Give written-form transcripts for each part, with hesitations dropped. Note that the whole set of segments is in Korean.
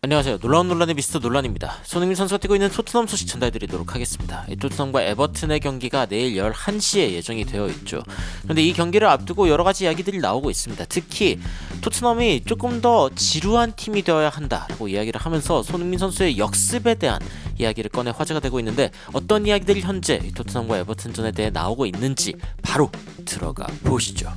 안녕하세요. 놀라운 논란의 미스터 논란입니다. 손흥민 선수가 뛰고 있는 토트넘 소식 전달드리도록 하겠습니다. 이 토트넘과 에버튼의 경기가 내일 11시에 예정이 되어 있죠. 그런데 이 경기를 앞두고 여러 가지 이야기들이 나오고 있습니다. 특히 토트넘이 조금 더 지루한 팀이 되어야 한다라고 이야기를 하면서 손흥민 선수의 역습에 대한 이야기를 꺼내 화제가 되고 있는데, 어떤 이야기들이 현재 이 토트넘과 에버튼전에 대해 나오고 있는지 바로 들어가 보시죠.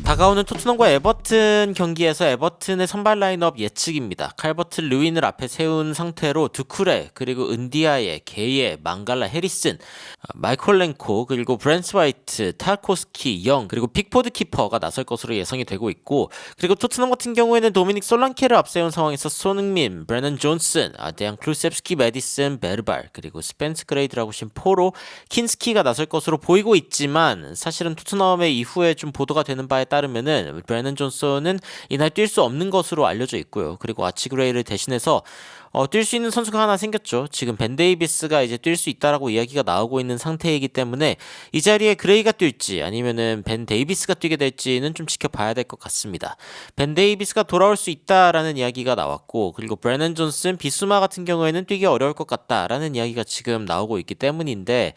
다가오는 토트넘과 에버튼 경기에서 에버튼의 선발 라인업 예측입니다. 칼버트 르윈을 앞에 세운 상태로 두쿠레, 그리고 은디아예, 게예, 망갈라, 해리슨, 마이콜렌코, 그리고 브랜스 화이트, 타코스키, 영, 그리고 픽포드 키퍼가 나설 것으로 예상이 되고 있고, 그리고 토트넘 같은 경우에는 도미닉 솔랑케를 앞세운 상황에서 손흥민, 브레넌 존슨, 데앙 클루셉스키, 메디슨, 베르발, 그리고 스펜스 그레이드라고 하신 포로, 킨스키가 나설 것으로 보이고 있지만, 사실은 토트넘의 이후에 좀 보도가 되는 바에 따르면은 브레넌 존슨은 이날 뛸 수 없는 것으로 알려져 있고요. 그리고 아치그레이를 대신해서 뛸 수 있는 선수가 하나 생겼죠. 지금 벤 데이비스가 이제 뛸 수 있다라고 이야기가 나오고 있는 상태이기 때문에 이 자리에 그레이가 뛸지 아니면은 벤 데이비스가 뛰게 될지는 좀 지켜봐야 될 것 같습니다. 벤 데이비스가 돌아올 수 있다라는 이야기가 나왔고, 그리고 브레넌 존슨, 비수마 같은 경우에는 뛰기 어려울 것 같다라는 이야기가 지금 나오고 있기 때문인데,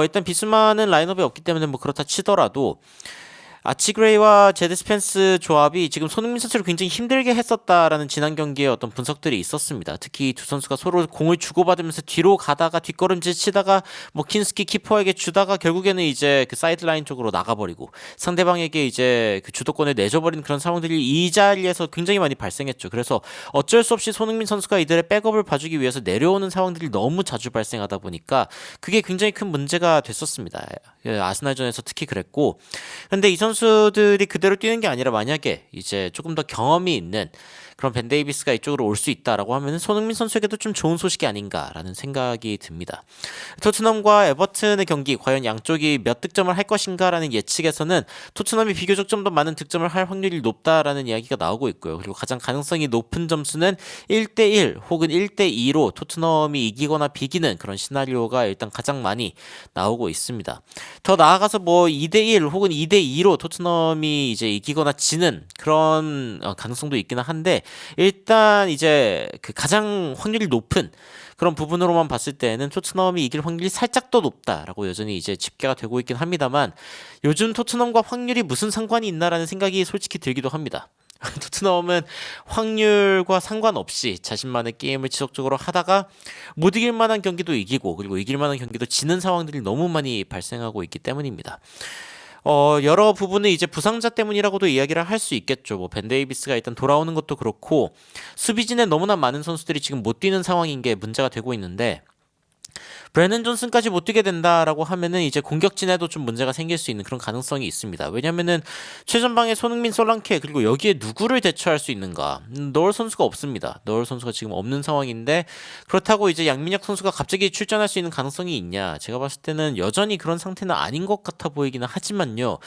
일단 비수마는 라인업에 없기 때문에 뭐 그렇다 치더라도 아치그레이와 제드 스펜스 조합이 지금 손흥민 선수를 굉장히 힘들게 했었다라는 지난 경기에 어떤 분석들이 있었습니다. 특히 두 선수가 서로 공을 주고받으면서 뒤로 가다가 뒷걸음질 치다가 뭐 킨스키 키퍼에게 주다가 결국에는 이제 그 사이드라인 쪽으로 나가버리고 상대방에게 이제 그 주도권을 내줘버리는 그런 상황들이 이 자리에서 굉장히 많이 발생했죠. 그래서 어쩔 수 없이 손흥민 선수가 이들의 백업을 봐주기 위해서 내려오는 상황들이 너무 자주 발생하다 보니까 그게 굉장히 큰 문제가 됐었습니다. 아스날전에서 특히 그랬고, 근데 이 선수들이 그대로 뛰는 게 아니라 만약에 이제 조금 더 경험이 있는 그런 벤 데이비스가 이쪽으로 올 수 있다라고 하면 손흥민 선수에게도 좀 좋은 소식이 아닌가라는 생각이 듭니다. 토트넘과 에버튼의 경기, 과연 양쪽이 몇 득점을 할 것인가라는 예측에서는 토트넘이 비교적 좀 더 많은 득점을 할 확률이 높다라는 이야기가 나오고 있고요. 그리고 가장 가능성이 높은 점수는 1대1 혹은 1대2로 토트넘이 이기거나 비기는 그런 시나리오가 일단 가장 많이 나오고 있습니다. 더 나아가서 뭐 2대1 혹은 2대2로 토트넘이 이제 이기거나 지는 그런 가능성도 있기는 한데, 일단 이제 그 가장 확률이 높은 그런 부분으로만 봤을 때는 토트넘이 이길 확률이 살짝 더 높다라고 여전히 이제 집계가 되고 있긴 합니다만, 요즘 토트넘과 확률이 무슨 상관이 있나라는 생각이 솔직히 들기도 합니다. 토트넘은 확률과 상관없이 자신만의 게임을 지속적으로 하다가 못 이길 만한 경기도 이기고, 그리고 이길 만한 경기도 지는 상황들이 너무 많이 발생하고 있기 때문입니다. 여러 부분은 이제 부상자 때문이라고도 이야기를 할 수 있겠죠. 뭐 벤 데이비스가 일단 돌아오는 것도 그렇고, 수비진에 너무나 많은 선수들이 지금 못 뛰는 상황인 게 문제가 되고 있는데, 브레넌 존슨까지 못 뛰게 된다라고 하면은 이제 공격진에도 좀 문제가 생길 수 있는 그런 가능성이 있습니다. 왜냐면은 최전방에 손흥민, 솔랑케, 그리고 여기에 누구를 대처할 수 있는가? 너울 선수가 없습니다. 너울 선수가 지금 없는 상황인데, 그렇다고 이제 양민혁 선수가 갑자기 출전할 수 있는 가능성이 있냐? 제가 봤을 때는 여전히 그런 상태는 아닌 것 같아 보이기는 하지만요.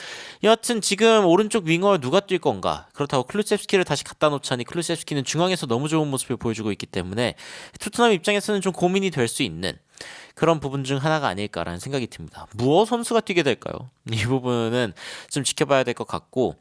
여하튼 지금 오른쪽 윙어 누가 뛸 건가? 그렇다고 클루셉스키를 다시 갖다 놓자니 클루셉스키는 중앙에서 너무 좋은 모습을 보여주고 있기 때문에 토트넘 입장에서는 좀 고민이 될 수 있는 그런 부분 중 하나가 아닐까라는 생각이 듭니다. 무어 선수가 뛰게 될까요? 이 부분은 좀 지켜봐야 될 것 같고,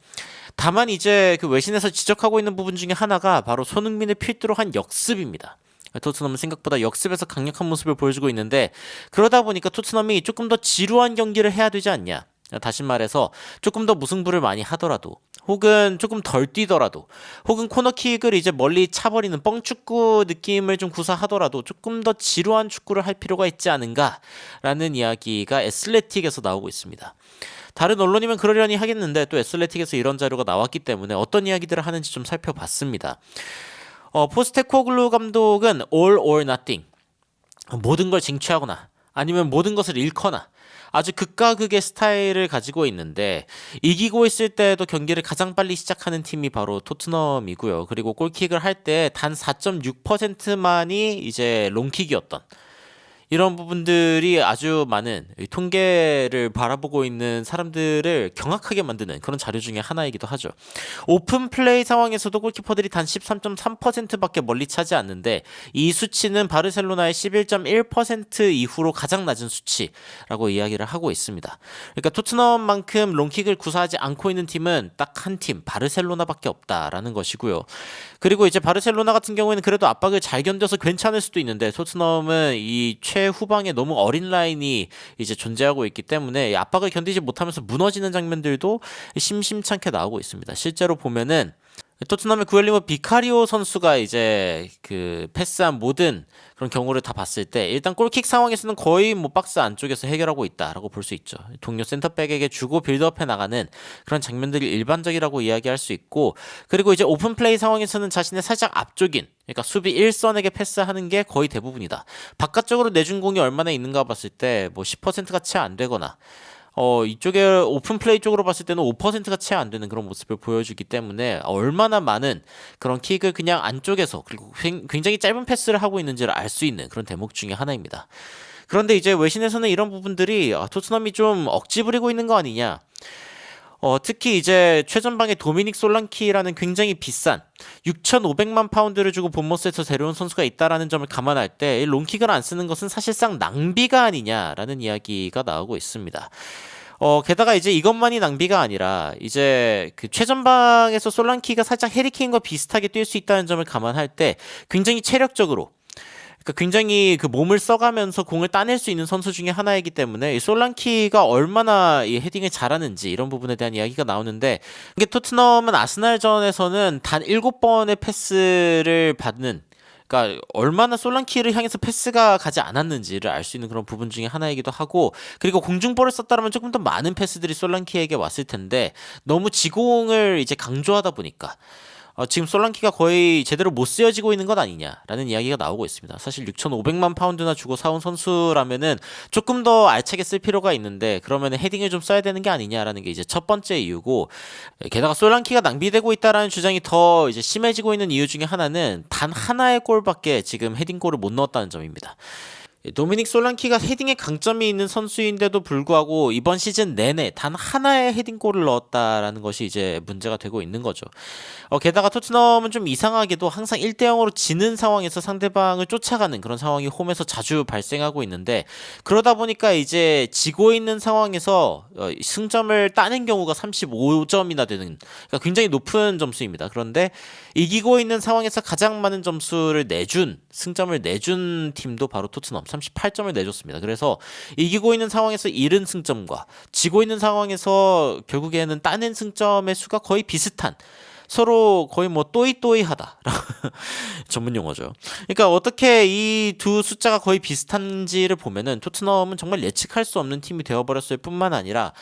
다만 이제 그 외신에서 지적하고 있는 부분 중에 하나가 바로 손흥민을 필두로 한 역습입니다. 토트넘은 생각보다 역습에서 강력한 모습을 보여주고 있는데, 그러다 보니까 토트넘이 조금 더 지루한 경기를 해야 되지 않냐. 다시 말해서 조금 더 무승부를 많이 하더라도, 혹은 조금 덜 뛰더라도, 혹은 코너킥을 이제 멀리 차버리는 뻥축구 느낌을 좀 구사하더라도 조금 더 지루한 축구를 할 필요가 있지 않은가라는 이야기가 애슬레틱에서 나오고 있습니다. 다른 언론이면 그러려니 하겠는데, 또 애슬레틱에서 이런 자료가 나왔기 때문에 어떤 이야기들을 하는지 좀 살펴봤습니다. 포스테코글루 감독은 all or nothing, 모든 걸 쟁취하거나 아니면 모든 것을 잃거나, 아주 극과 극의 스타일을 가지고 있는데, 이기고 있을 때도 경기를 가장 빨리 시작하는 팀이 바로 토트넘이고요. 그리고 골킥을 할 때 단 4.6%만이 이제 롱킥이었던, 이런 부분들이 아주 많은 이 통계를 바라보고 있는 사람들을 경악하게 만드는 그런 자료 중에 하나이기도 하죠. 오픈 플레이 상황에서도 골키퍼들이 단 13.3%밖에 멀리 차지 않는데 이 수치는 바르셀로나의 11.1% 이후로 가장 낮은 수치라고 이야기를 하고 있습니다. 그러니까 토트넘만큼 롱킥을 구사하지 않고 있는 팀은 딱 한 팀, 바르셀로나밖에 없다라는 것이고요. 그리고 이제 바르셀로나 같은 경우에는 그래도 압박을 잘 견뎌서 괜찮을 수도 있는데 토트넘은 이 최후방에 너무 어린 라인이 이제 존재하고 있기 때문에 압박을 견디지 못하면서 무너지는 장면들도 심심찮게 나오고 있습니다. 실제로 보면은 토트넘의 구엘리모 비카리오 선수가 이제 그 패스한 모든 그런 경우를 다 봤을 때 일단 골킥 상황에서는 거의 뭐 박스 안쪽에서 해결하고 있다라고 볼 수 있죠. 동료 센터백에게 주고 빌드업해 나가는 그런 장면들이 일반적이라고 이야기할 수 있고, 그리고 이제 오픈 플레이 상황에서는 자신의 살짝 앞쪽인, 그러니까 수비 1선에게 패스하는 게 거의 대부분이다. 바깥쪽으로 내준 공이 얼마나 있는가 봤을 때 뭐 10%가 채 안 되거나 이쪽에 오픈 플레이 쪽으로 봤을 때는 5%가 채 안 되는 그런 모습을 보여주기 때문에 얼마나 많은 그런 킥을 그냥 안쪽에서 그리고 굉장히 짧은 패스를 하고 있는지를 알 수 있는 그런 대목 중에 하나입니다. 그런데 이제 외신에서는 이런 부분들이 토트넘이 좀 억지 부리고 있는 거 아니냐. 특히 이제 최전방에 도미닉 솔랑키라는 굉장히 비싼 6,500만 파운드를 주고 본머스에서 데려온 선수가 있다라는 점을 감안할 때 롱킥을 안 쓰는 것은 사실상 낭비가 아니냐라는 이야기가 나오고 있습니다. 게다가 이제 이것만이 낭비가 아니라 이제 그 최전방에서 솔랑키가 살짝 해리케인과 비슷하게 뛸 수 있다는 점을 감안할 때 굉장히 체력적으로, 그러니까 굉장히 그 몸을 써가면서 공을 따낼 수 있는 선수 중에 하나이기 때문에 이 솔랑키가 얼마나 이 헤딩을 잘하는지 이런 부분에 대한 이야기가 나오는데, 이게 토트넘은 아스날전에서는 단 7번의 패스를 받는, 그러니까 얼마나 솔랑키를 향해서 패스가 가지 않았는지를 알 수 있는 그런 부분 중에 하나이기도 하고, 그리고 공중볼을 썼다면 조금 더 많은 패스들이 솔랑키에게 왔을 텐데 너무 지공을 이제 강조하다 보니까 지금 솔랑키가 거의 제대로 못 쓰여지고 있는 것 아니냐라는 이야기가 나오고 있습니다. 사실 6,500만 파운드나 주고 사온 선수라면은 조금 더 알차게 쓸 필요가 있는데 그러면은 헤딩을 좀 써야 되는 게 아니냐라는 게 이제 첫 번째 이유고, 게다가 솔랑키가 낭비되고 있다라는 주장이 더 이제 심해지고 있는 이유 중에 하나는 단 하나의 골밖에 지금 헤딩골을 못 넣었다는 점입니다. 도미닉 솔랑키가 헤딩에 강점이 있는 선수인데도 불구하고 이번 시즌 내내 단 하나의 헤딩골을 넣었다라는 것이 이제 문제가 되고 있는 거죠. 게다가 토트넘은 좀 이상하게도 항상 1대0으로 지는 상황에서 상대방을 쫓아가는 그런 상황이 홈에서 자주 발생하고 있는데, 그러다 보니까 이제 지고 있는 상황에서 승점을 따낸 경우가 35점이나 되는, 그러니까 굉장히 높은 점수입니다. 그런데 이기고 있는 상황에서 가장 많은 점수를 내준, 승점을 내준 팀도 바로 토트넘 38점을 내줬습니다. 그래서 이기고 있는 상황에서 잃은 승점과 지고 있는 상황에서 결국에는 따낸 승점의 수가 거의 비슷한, 서로 거의 뭐 또이또이하다 전문 용어죠. 그러니까 어떻게 이 두 숫자가 거의 비슷한지를 보면은 토트넘은 정말 예측할 수 없는 팀이 되어버렸을 뿐만 아니라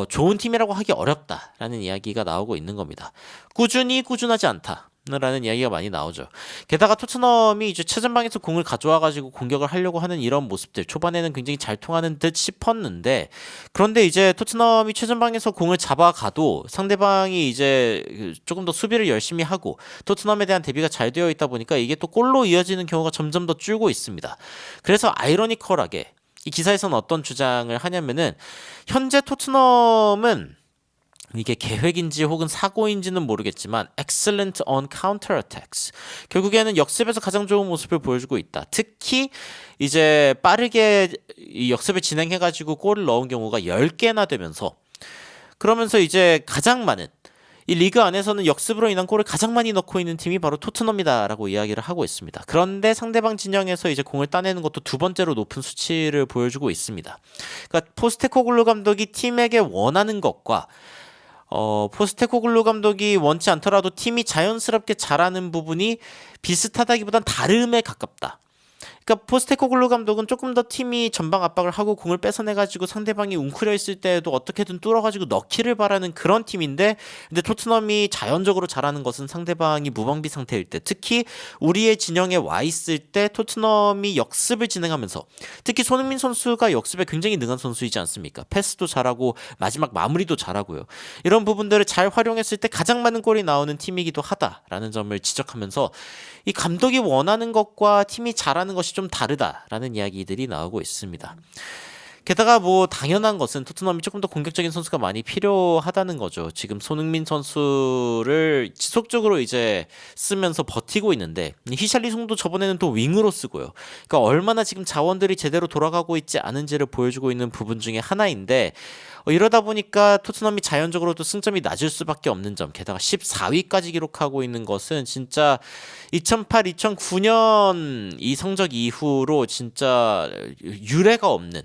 좋은 팀이라고 하기 어렵다라는 이야기가 나오고 있는 겁니다. 꾸준하지 않다 라는 이야기가 많이 나오죠. 게다가 토트넘이 이제 최전방에서 공을 가져와가지고 공격을 하려고 하는 이런 모습들, 초반에는 굉장히 잘 통하는 듯 싶었는데, 그런데 이제 토트넘이 최전방에서 공을 잡아가도 상대방이 이제 조금 더 수비를 열심히 하고 토트넘에 대한 대비가 잘 되어 있다 보니까 이게 또 골로 이어지는 경우가 점점 더 줄고 있습니다. 그래서 아이러니컬하게 이 기사에서는 어떤 주장을 하냐면은, 현재 토트넘은 이게 계획인지 혹은 사고인지는 모르겠지만 excellent on counter attacks, 결국에는 역습에서 가장 좋은 모습을 보여주고 있다. 특히 이제 빠르게 이 역습을 진행해가지고 골을 넣은 경우가 10개나 되면서, 그러면서 이제 가장 많은, 이 리그 안에서는 역습으로 인한 골을 가장 많이 넣고 있는 팀이 바로 토트넘이다라고 이야기를 하고 있습니다. 그런데 상대방 진영에서 이제 공을 따내는 것도 두 번째로 높은 수치를 보여주고 있습니다. 그러니까 포스테코글루 감독이 팀에게 원하는 것과 포스테코글루 감독이 원치 않더라도 팀이 자연스럽게 잘하는 부분이 비슷하다기보단 다름에 가깝다. 그러니까 포스테코글루 감독은 조금 더 팀이 전방 압박을 하고 공을 뺏어내가지고 상대방이 웅크려 있을 때에도 어떻게든 뚫어가지고 넣기를 바라는 그런 팀인데, 근데 토트넘이 자연적으로 잘하는 것은 상대방이 무방비 상태일 때, 특히 우리의 진영에 와 있을 때 토트넘이 역습을 진행하면서, 특히 손흥민 선수가 역습에 굉장히 능한 선수이지 않습니까? 패스도 잘하고 마지막 마무리도 잘하고요. 이런 부분들을 잘 활용했을 때 가장 많은 골이 나오는 팀이기도 하다라는 점을 지적하면서, 이 감독이 원하는 것과 팀이 잘하는 것이 좀 다르다라는 이야기들이 나오고 있습니다. 게다가 뭐 당연한 것은 토트넘이 조금 더 공격적인 선수가 많이 필요하다는 거죠. 지금 손흥민 선수를 지속적으로 이제 쓰면서 버티고 있는데 히샬리송도 저번에는 또 윙으로 쓰고요. 그러니까 얼마나 지금 자원들이 제대로 돌아가고 있지 않은지를 보여주고 있는 부분 중에 하나인데 이러다 보니까 토트넘이 자연적으로도 승점이 낮을 수밖에 없는 점, 게다가 14위까지 기록하고 있는 것은 진짜 2008, 2009년 이 성적 이후로 진짜 유례가 없는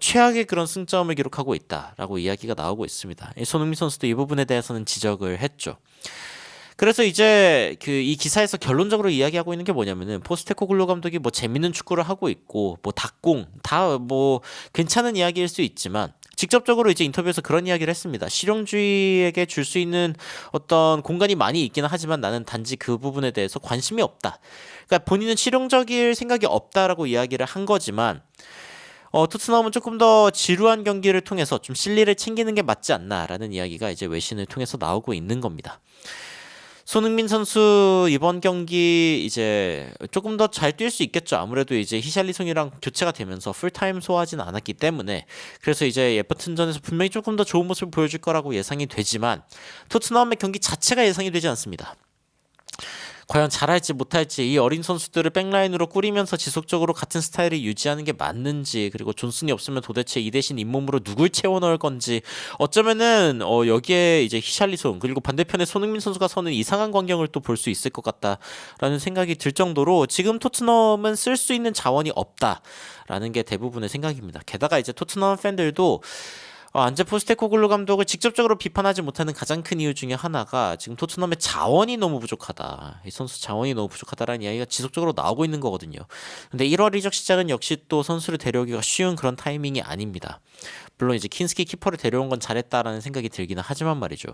최악의 그런 승점을 기록하고 있다라고 이야기가 나오고 있습니다. 손흥민 선수도 이 부분에 대해서는 지적을 했죠. 그래서 이제 이 기사에서 결론적으로 이야기하고 있는 게 뭐냐면은 포스테코글루 감독이 뭐 재밌는 축구를 하고 있고 뭐 닭공 다 뭐 괜찮은 이야기일 수 있지만 직접적으로 이제 인터뷰에서 그런 이야기를 했습니다. 실용주의에게 줄 수 있는 어떤 공간이 많이 있기는 하지만 나는 단지 그 부분에 대해서 관심이 없다. 그러니까 본인은 실용적일 생각이 없다라고 이야기를 한 거지만 토트넘은 조금 더 지루한 경기를 통해서 좀 실리를 챙기는 게 맞지 않나라는 이야기가 이제 외신을 통해서 나오고 있는 겁니다. 손흥민 선수 이번 경기 이제 조금 더 잘 뛸 수 있겠죠. 아무래도 이제 히샬리송이랑 교체가 되면서 풀타임 소화하진 않았기 때문에 그래서 이제 에버튼전에서 분명히 조금 더 좋은 모습을 보여줄 거라고 예상이 되지만 토트넘의 경기 자체가 예상이 되지 않습니다. 과연 잘할지 못할지 이 어린 선수들을 백라인으로 꾸리면서 지속적으로 같은 스타일을 유지하는 게 맞는지 그리고 존슨이 없으면 도대체 이 대신 잇몸으로 누굴 채워 넣을 건지 어쩌면은 여기에 이제 히샬리송 그리고 반대편에 손흥민 선수가 서는 이상한 광경을 또 볼 수 있을 것 같다라는 생각이 들 정도로 지금 토트넘은 쓸 수 있는 자원이 없다라는 게 대부분의 생각입니다. 게다가 이제 토트넘 팬들도 안제 포스테코글루 감독을 직접적으로 비판하지 못하는 가장 큰 이유 중에 하나가 지금 토트넘의 자원이 너무 부족하다. 이 선수 자원이 너무 부족하다라는 이야기가 지속적으로 나오고 있는 거거든요. 근데 1월 이적 시장은 역시 또 선수를 데려오기가 쉬운 그런 타이밍이 아닙니다. 물론 이제 킨스키 키퍼를 데려온 건 잘했다라는 생각이 들기는 하지만 말이죠.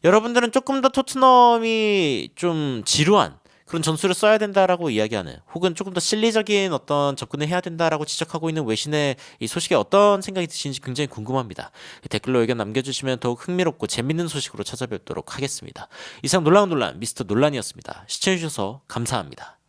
여러분들은 조금 더 토트넘이 좀 지루한 그런 전술을 써야 된다라고 이야기하는 혹은 조금 더 실리적인 어떤 접근을 해야 된다라고 지적하고 있는 외신의 이 소식에 어떤 생각이 드시는지 굉장히 궁금합니다. 댓글로 의견 남겨주시면 더욱 흥미롭고 재밌는 소식으로 찾아뵙도록 하겠습니다. 이상 놀라운 논란 미스터 논란이었습니다. 시청해주셔서 감사합니다.